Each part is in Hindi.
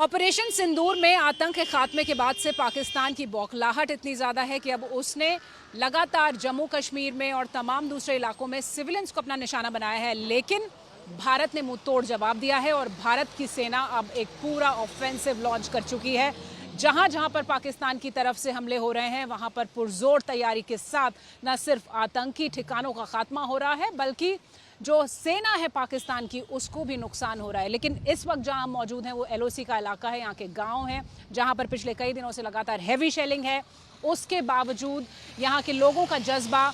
ऑपरेशन सिंदूर में आतंक के खात्मे के बाद से पाकिस्तान की बौखलाहट इतनी ज़्यादा है कि अब उसने लगातार जम्मू कश्मीर में और तमाम दूसरे इलाकों में सिविलियंस को अपना निशाना बनाया है। लेकिन भारत ने मुंह तोड़ जवाब दिया है और भारत की सेना अब एक पूरा ऑफेंसिव लॉन्च कर चुकी है। जहां जहां पर पाकिस्तान की तरफ से हमले हो रहे हैं वहां पर पुरजोर तैयारी के साथ न सिर्फ आतंकी ठिकानों का खात्मा हो रहा है बल्कि जो सेना है पाकिस्तान की उसको भी नुकसान हो रहा है। लेकिन इस वक्त जहां हम मौजूद हैं वो LOC का इलाका है, यहाँ के गांव हैं जहां पर पिछले कई दिनों से लगातार हैवी शेलिंग है। उसके बावजूद यहाँ के लोगों का जज्बा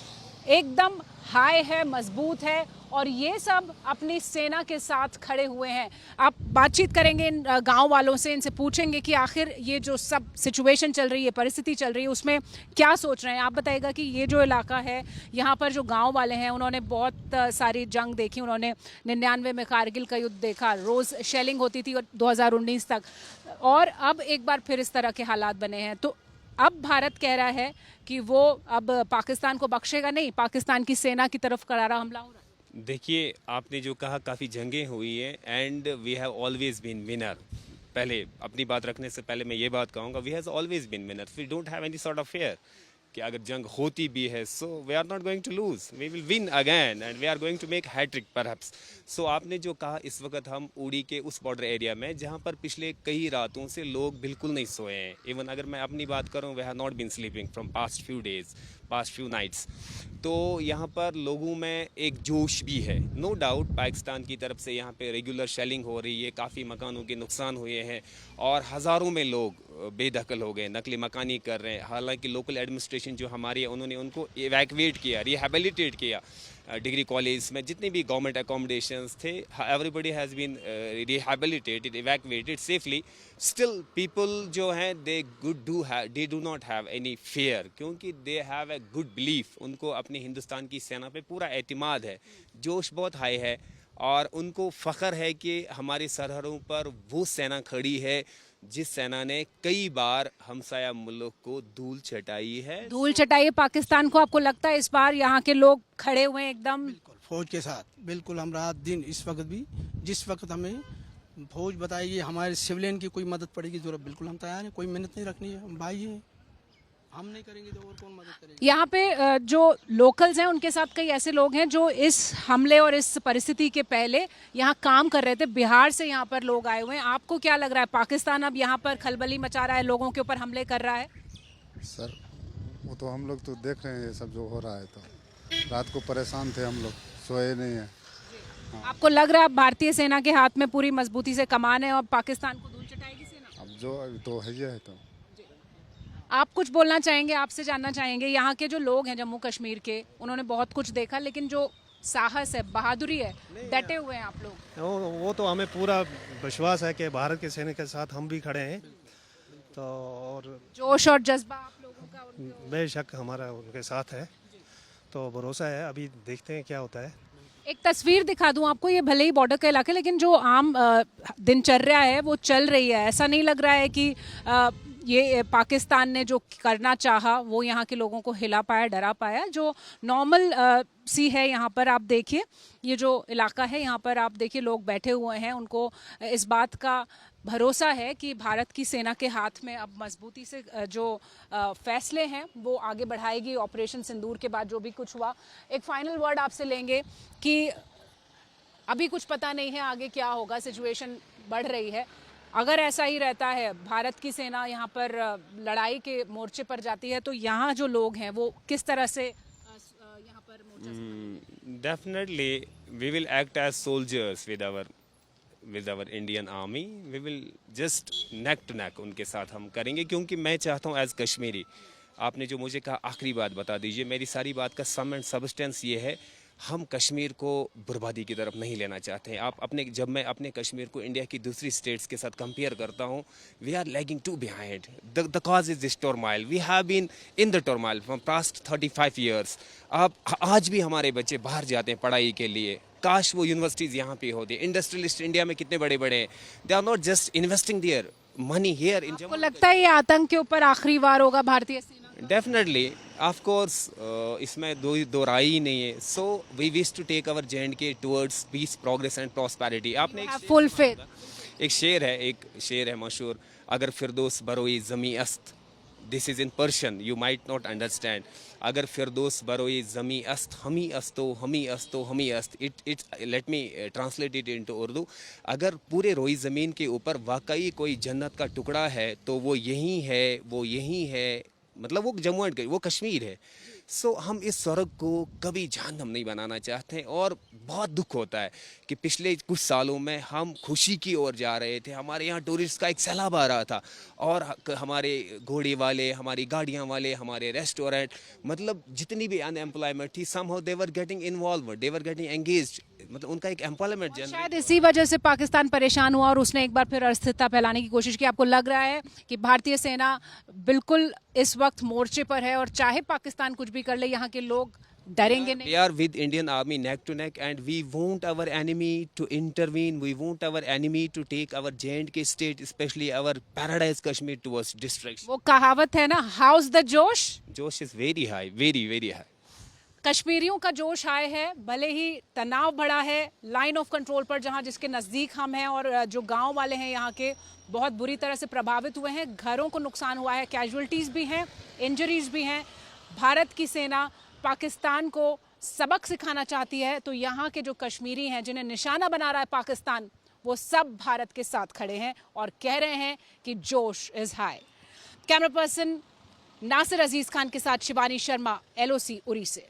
एकदम हाई है, मजबूत है और ये सब अपनी सेना के साथ खड़े हुए हैं। आप बातचीत करेंगे इन गांव वालों से, इनसे पूछेंगे कि आखिर ये जो सब सिचुएशन चल रही है, परिस्थिति चल रही है, उसमें क्या सोच रहे हैं। आप बताइएगा कि ये जो इलाका है यहाँ पर जो गांव वाले हैं उन्होंने बहुत सारी जंग देखी। उन्होंने 99 में कारगिल का युद्ध देखा, रोज़ शेलिंग होती थी 2019 तक, और अब एक बार फिर इस तरह के हालात बने हैं। तो अब भारत कह रहा है कि वो अब पाकिस्तान को बख्शेगा नहीं, पाकिस्तान की सेना की तरफ करारा हमला हो रहा है। देखिए, आपने जो कहा काफ़ी जंगें हुई हैं and we have always been winner. पहले अपनी बात रखने से पहले मैं ये बात कहूँगा, we has always been winner. We don't have any sort of fear कि अगर जंग होती भी है so we are not going to lose, we will win again and we are going to make hat trick perhaps. So आपने जो कहा, इस वक्त हम उड़ी के उस बॉर्डर एरिया में जहाँ पर पिछले कई रातों से लोग बिल्कुल नहीं सोए हैं। इवन अगर मैं अपनी बात करूँ, we have not been sleeping from past few days, past few nights. तो यहाँ पर लोगों में एक जोश भी है। नो डाउट पाकिस्तान की तरफ से यहाँ पे रेगुलर शेलिंग हो रही है, काफ़ी मकानों के नुकसान हुए हैं और हज़ारों में लोग बेदखल हो गए, नकली मकानी कर रहे हैं। हालांकि लोकल एडमिनिस्ट्रेशन जो हमारी है उन्होंने उनको इवैक्यूएट किया, रिहेबिलिटेट किया। डिग्री कॉलेज में जितने भी गवर्नमेंट अकोमोडेशंस थे, everybody has been rehabilitated, evacuated safely. Still people जो हैं they do not have any fear, क्योंकि they have a good belief. उनको अपनी हिंदुस्तान की सेना पे पूरा एतमाद है, जोश बहुत हाई है और उनको फ़ख्र है कि हमारी सरहदों पर वो सेना खड़ी है जिस सेना ने कई बार हमसाया मुल्क को धूल चटाई है। धूल चटाई पाकिस्तान को। आपको लगता है इस बार यहाँ के लोग खड़े हुए हैं एकदम बिल्कुल फौज के साथ? बिल्कुल, हम रात दिन इस वक्त भी जिस वक्त हमें फौज बताएगी हमारे सिविलियन की कोई मदद पड़ेगी जरूरत, बिल्कुल हम तैयार हैं। कोई मेहनत नहीं रखनी है, हम भाई हैं, हम नहीं करेंगे तो और कौन मदद करेगा। यहाँ पे जो लोकल्स हैं उनके साथ कई ऐसे लोग हैं जो इस हमले और इस परिस्थिति के पहले यहाँ काम कर रहे थे। बिहार से यहाँ पर लोग आए हुए हैं। आपको क्या लग रहा है, पाकिस्तान अब यहाँ पर खलबली मचा रहा है, लोगों के ऊपर हमले कर रहा है? सर वो तो हम लोग तो देख रहे हैं ये सब जो हो रहा है, तो रात को परेशान थे हम लोग, सोए नहीं है। आपको लग रहा है भारतीय सेना के हाथ में पूरी मजबूती से कमान है और पाकिस्तान को धूल चटाएगी सेना? अब जो तो है ये है। तो आप कुछ बोलना चाहेंगे, आपसे जानना चाहेंगे, यहाँ के जो लोग हैं जम्मू कश्मीर के, उन्होंने बहुत कुछ देखा लेकिन जो साहस है, बहादुरी है, डटे हुए हैं आप लोग। वो तो हमें पूरा विश्वास है कि भारत के सेना के साथ हम भी खड़े हैं। तो और जोश और जज्बा आप लोगों का बेशक हमारा उनके साथ है, तो भरोसा है। अभी देखते हैं क्या होता है। एक तस्वीर दिखा दूं आपको, ये भले ही बॉर्डर का इलाका है लेकिन जो आम दिनचर्या है वो चल रही है। ऐसा नहीं लग रहा है कि ये पाकिस्तान ने जो करना चाहा वो यहाँ के लोगों को हिला पाया, डरा पाया। जो नॉर्मल सी है यहाँ पर, आप देखिए ये जो इलाका है यहाँ पर आप देखिए लोग बैठे हुए हैं। उनको इस बात का भरोसा है कि भारत की सेना के हाथ में अब मजबूती से जो फैसले हैं वो आगे बढ़ाएगी। ऑपरेशन सिंदूर के बाद जो भी कुछ हुआ, एक फाइनल वर्ड आपसे लेंगे कि अभी कुछ पता नहीं है आगे क्या होगा, सिचुएशन बढ़ रही है। अगर ऐसा ही रहता है, भारत की सेना यहाँ पर लड़ाई के मोर्चे पर जाती है, तो यहाँ जो लोग हैं वो किस तरह से यहाँ पर मोर्चा? Definitely we will act as soldiers with our Indian army. We will just neck to neck उनके साथ हम करेंगे, क्योंकि मैं चाहता हूँ एज कश्मीरी, आपने जो मुझे कहा आखिरी बात बता दीजिए, मेरी सारी बात का सम एंड सबस्टेंस ये है, हम कश्मीर को बर्बादी की तरफ नहीं लेना चाहते हैं। जब मैं अपने कश्मीर को इंडिया की दूसरी स्टेट्स के साथ कंपेयर करता हूँ, we are lagging too behind. The cause is this turmoil, we have been in the turmoil from past 35 years. अब आज भी हमारे बच्चे बाहर जाते हैं पढ़ाई के लिए, काश वो यूनिवर्सिटीज़ यहाँ पे होती। इंडस्ट्रियलिस्ट इंडिया में कितने बड़े बड़े हैं, they are not just investing their money here in. आपको लगता है ये आतंक के ऊपर आखिरी वार होगा भारतीय सेना? डेफिनेटली, ऑफ कोर्स, इसमें दो राय ही नहीं है। So we wish to take our J&K towards peace, progress and prosperity. आपने फुल फेथ? एक शेर है मशहूर, अगर फिरदौस बरोई ज़मी अस्त, this is in Persian, you might not understand. अगर फिरदौस बरोई ज़मी अस्त, हमी अस्तो हमी अस्तो हमी अस्त, it let me translate it into Urdu. अगर पूरे रोई ज़मीन के ऊपर वाकई कोई जन्नत का टुकड़ा है तो वो यही है, वो यही है, मतलब वो जम्मू एंड वो कश्मीर है। सो हम इस स्वर्ग को कभी जहन्नम नहीं बनाना चाहते, और बहुत दुख होता है कि पिछले कुछ सालों में हम खुशी की ओर जा रहे थे, हमारे यहाँ टूरिस्ट का एक सैलाब आ रहा था, और हमारे घोड़े वाले, हमारी गाड़ियाँ वाले, हमारे रेस्टोरेंट, मतलब जितनी भी अनएम्प्लॉयमेंट थी, somehow they were getting involve, they were getting engaged, मतलब उनका एक एम्प्लॉयमेंट जनरेट। शायद इसी वजह से पाकिस्तान परेशान हुआ और उसने एक बार फिर अस्थिरता फैलाने की कोशिश की। आपको लग रहा है कि भारतीय सेना बिल्कुल इस वक्त मोर्चे पर है और चाहे पाकिस्तान कुछ भी कर ले, यहाँ के लोग डरेंगे नहीं? We are with Indian Army neck to neck, and we want our enemy to intervene. We want our enemy to take our J&K state, especially our paradise Kashmir, towards destruction. वो कहावत है ना, हाउस द जोश। Josh is very high, very very high. कश्मीरियों का जोश हाय है, भले ही तनाव बढ़ा है लाइन ऑफ कंट्रोल पर, जहां जिसके नज़दीक हम हैं, और जो गांव वाले हैं यहाँ के बहुत बुरी तरह से प्रभावित हुए हैं, घरों को नुकसान हुआ है, कैजुअल्टीज़ भी हैं, इंजरीज भी हैं। भारत की सेना पाकिस्तान को सबक सिखाना चाहती है, तो यहाँ के जो कश्मीरी हैं जिन्हें निशाना बना रहा है पाकिस्तान, वो सब भारत के साथ खड़े हैं और कह रहे हैं कि जोश is high. Camera person Nasir Aziz Khan के साथ शिवानी शर्मा, LOC उरी से।